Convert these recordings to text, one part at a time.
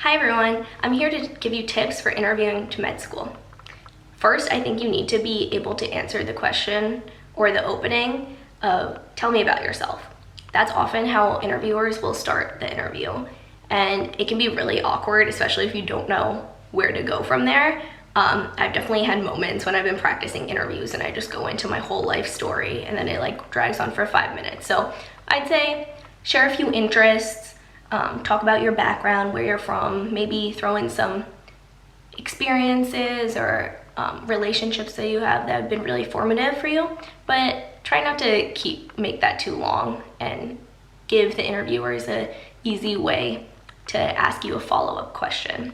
Hi everyone, I'm here to give you tips for interviewing to med school. First, I think you need to be able to answer the question or the opening of tell me about yourself. That's often how interviewers will start the interview, and it can be really awkward, especially if you don't know where to go from there. I've definitely had moments when I've been practicing interviews and I just go into my whole life story and then it drags on for 5 minutes. So I'd say share a few interests, talk about your background, where you're from, maybe throw in some experiences or relationships that you have that have been really formative for you, but try not to make that too long and give the interviewers an easy way to ask you a follow-up question.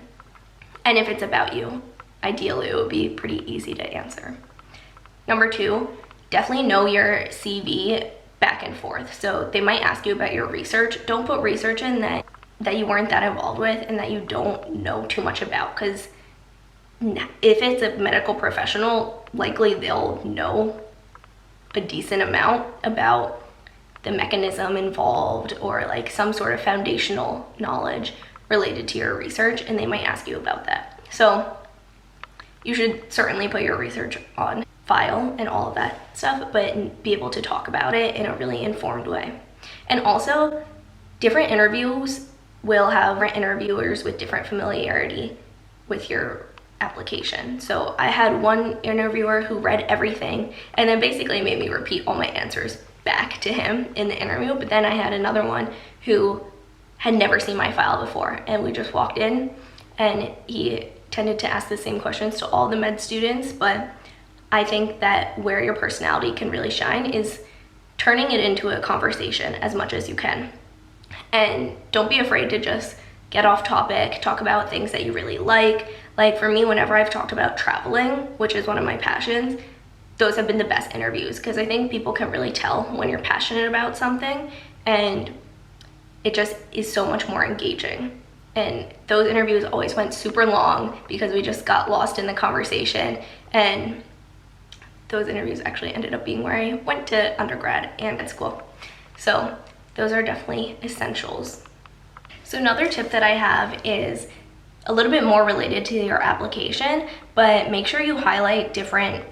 And if it's about you, ideally it would be pretty easy to answer. Number 2, definitely know your CV back and forth. So they might ask you about your research. Don't put research in that you weren't that involved with and that you don't know too much about, because if it's a medical professional, likely they'll know a decent amount about the mechanism involved or some sort of foundational knowledge related to your research, and they might ask you about that. So you should certainly put your research on file and all of that stuff, but be able to talk about it in a really informed way. And also, different interviews will have different interviewers with different familiarity with your application. So I had one interviewer who read everything and then basically made me repeat all my answers back to him in the interview, but then I had another one who had never seen my file before, and we just walked in and he tended to ask the same questions to all the med students. But I think that where your personality can really shine is turning it into a conversation as much as you can. And don't be afraid to just get off topic, talk about things that you really like. Like for me, whenever I've talked about traveling, which is one of my passions, those have been the best interviews, because I think people can really tell when you're passionate about something, and it just is so much more engaging. And those interviews always went super long because we just got lost in the conversation, and those interviews actually ended up being where I went to undergrad and at school. So those are definitely essentials. So another tip that I have is a little bit more related to your application, but make sure you highlight different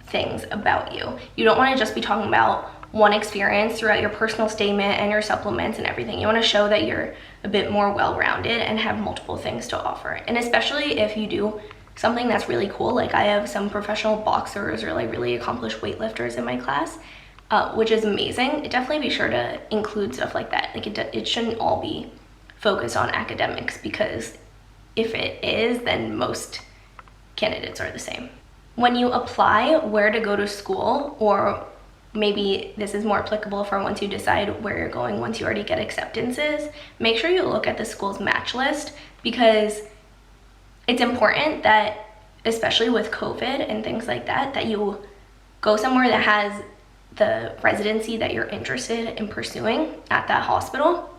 things about you. You don't want to just be talking about one experience throughout your personal statement and your supplements and everything. You want to show that you're a bit more well-rounded and have multiple things to offer. And especially if you do something that's really cool, like I have some professional boxers or really accomplished weightlifters in my class, which is amazing. Definitely be sure to include stuff like that. It shouldn't all be focused on academics, because if it is, then most candidates are the same. When you apply where to go to school, or maybe this is more applicable for once you decide where you're going, once you already get acceptances, make sure you look at the school's match list, because it's important that, especially with COVID and things like that, that you go somewhere that has the residency that you're interested in pursuing at that hospital.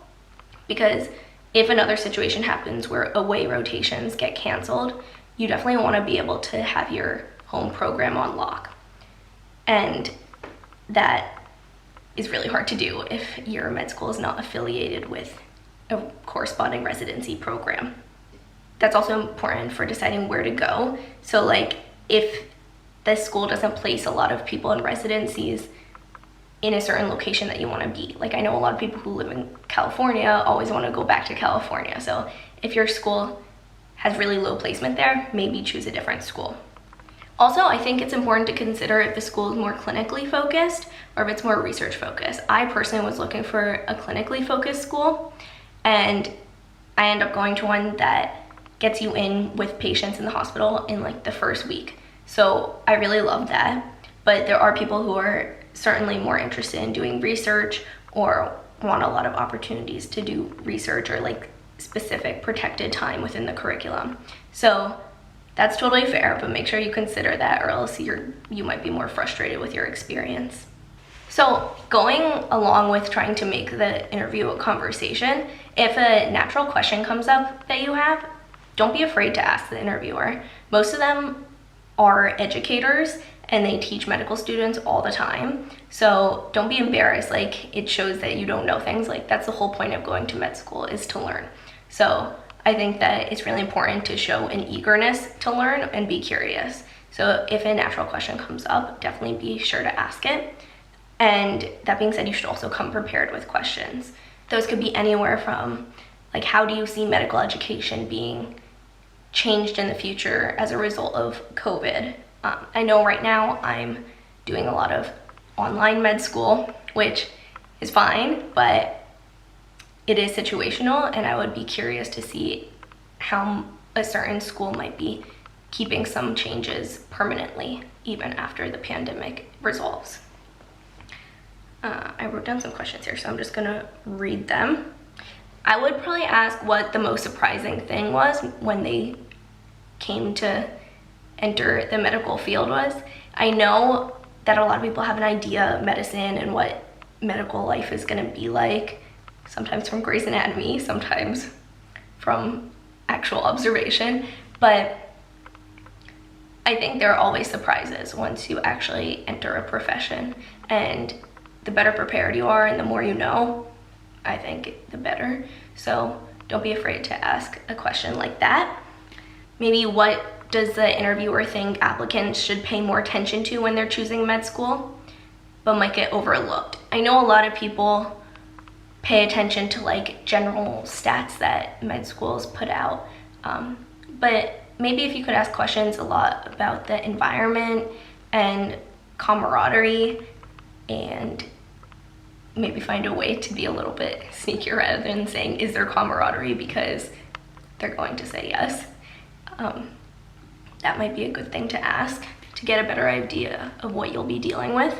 Because if another situation happens where away rotations get canceled, you definitely want to be able to have your home program on lock. And that is really hard to do if your med school is not affiliated with a corresponding residency program. That's also important for deciding where to go. So if the school doesn't place a lot of people in residencies in a certain location that you want to be. I know a lot of people who live in California always want to go back to California. So if your school has really low placement there, maybe choose a different school. Also, I think it's important to consider if the school is more clinically focused or if it's more research focused. I personally was looking for a clinically focused school, and I end up going to one that gets you in with patients in the hospital in the first week. So I really love that. But there are people who are certainly more interested in doing research or want a lot of opportunities to do research or specific protected time within the curriculum. So that's totally fair, but make sure you consider that, or else you might be more frustrated with your experience. So going along with trying to make the interview a conversation, if a natural question comes up that you have, don't be afraid to ask the interviewer. Most of them are educators and they teach medical students all the time. So don't be embarrassed. It shows that you don't know things. That's the whole point of going to med school, is to learn. So I think that it's really important to show an eagerness to learn and be curious. So if a natural question comes up, definitely be sure to ask it. And that being said, you should also come prepared with questions. Those could be anywhere from, like, how do you see medical education being changed in the future as a result of COVID? I know right now I'm doing a lot of online med school, which is fine, but it is situational, and I would be curious to see how a certain school might be keeping some changes permanently, even after the pandemic resolves. I wrote down some questions here, so I'm just gonna read them. I would probably ask what the most surprising thing was when they came to enter the medical field was. I know that a lot of people have an idea of medicine and what medical life is gonna be like, sometimes from Grey's Anatomy, sometimes from actual observation, but I think there are always surprises once you actually enter a profession, and the better prepared you are and the more you know, I think the better. So don't be afraid to ask a question like that. Maybe what does the interviewer think applicants should pay more attention to when they're choosing med school, but might get overlooked? I know a lot of people pay attention to like general stats that med schools put out, but maybe if you could ask questions a lot about the environment and camaraderie, and maybe find a way to be a little bit sneakier rather than saying, is there camaraderie, because they're going to say yes. That might be a good thing to ask to get a better idea of what you'll be dealing with.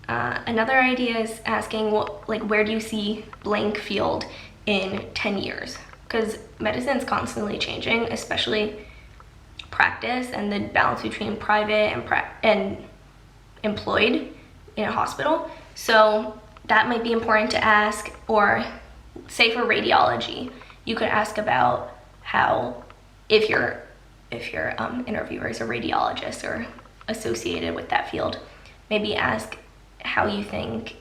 Another idea is asking, where do you see blank field in 10 years? Because medicine's constantly changing, especially practice and the balance between private and employed in a hospital. So that might be important to ask. Or say for radiology, you could ask about how, if your interviewer is a radiologist or associated with that field, maybe ask how you think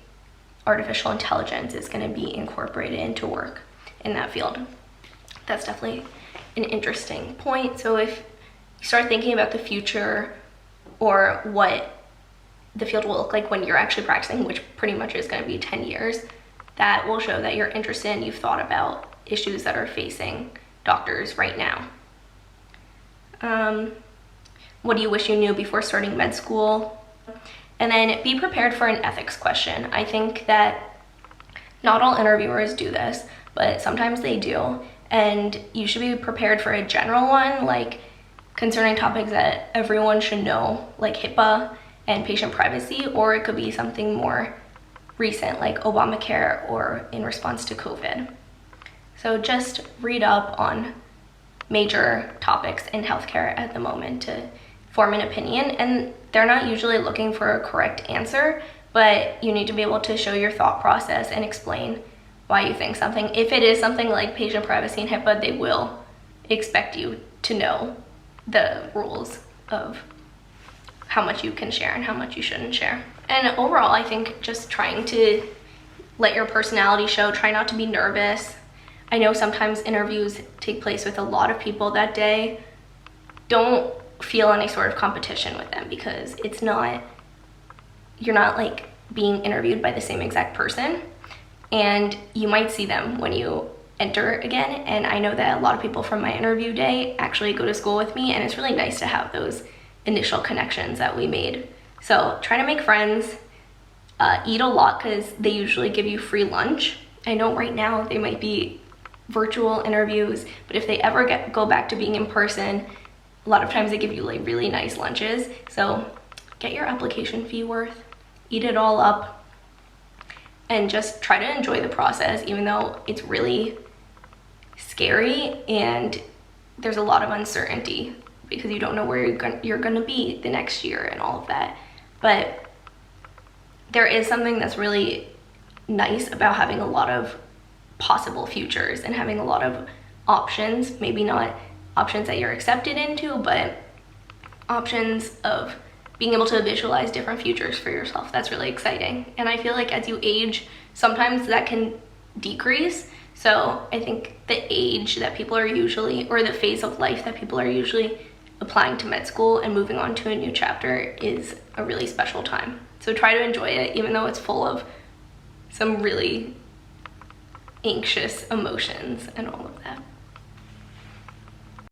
artificial intelligence is going to be incorporated into work in that field. That's definitely an interesting point. So if you start thinking about the future or what the field will look like when you're actually practicing, which pretty much is going to be 10 years, that will show that you're interested and you've thought about issues that are facing doctors right now. What do you wish you knew before starting med school? And then be prepared for an ethics question. I think that not all interviewers do this, but sometimes they do. And you should be prepared for a general one, like concerning topics that everyone should know, like HIPAA and patient privacy, or it could be something more recent, like Obamacare or in response to COVID. So just read up on major topics in healthcare at the moment to form an opinion. And they're not usually looking for a correct answer, but you need to be able to show your thought process and explain why you think something. If it is something like patient privacy and HIPAA, they will expect you to know the rules of how much you can share and how much you shouldn't share. And overall, I think just trying to let your personality show, try not to be nervous. I know sometimes interviews take place with a lot of people that day. Don't feel any sort of competition with them, because you're not like being interviewed by the same exact person, and you might see them when you enter again. And I know that a lot of people from my interview day actually go to school with me, and it's really nice to have those initial connections that we made. So try to make friends, eat a lot, because they usually give you free lunch. I know right now they might be virtual interviews, but if they ever go back to being in person, a lot of times they give you like really nice lunches. So get your application fee worth, eat it all up, and just try to enjoy the process, even though it's really scary and there's a lot of uncertainty because you don't know where you're gonna be the next year and all of that. But there is something that's really nice about having a lot of possible futures and having a lot of options, maybe not options that you're accepted into, but options of being able to visualize different futures for yourself. That's really exciting. And I feel like as you age, sometimes that can decrease. So I think the age that people are usually, or the phase of life that people are usually applying to med school and moving on to a new chapter is a really special time. So try to enjoy it, even though it's full of some really anxious emotions and all of that.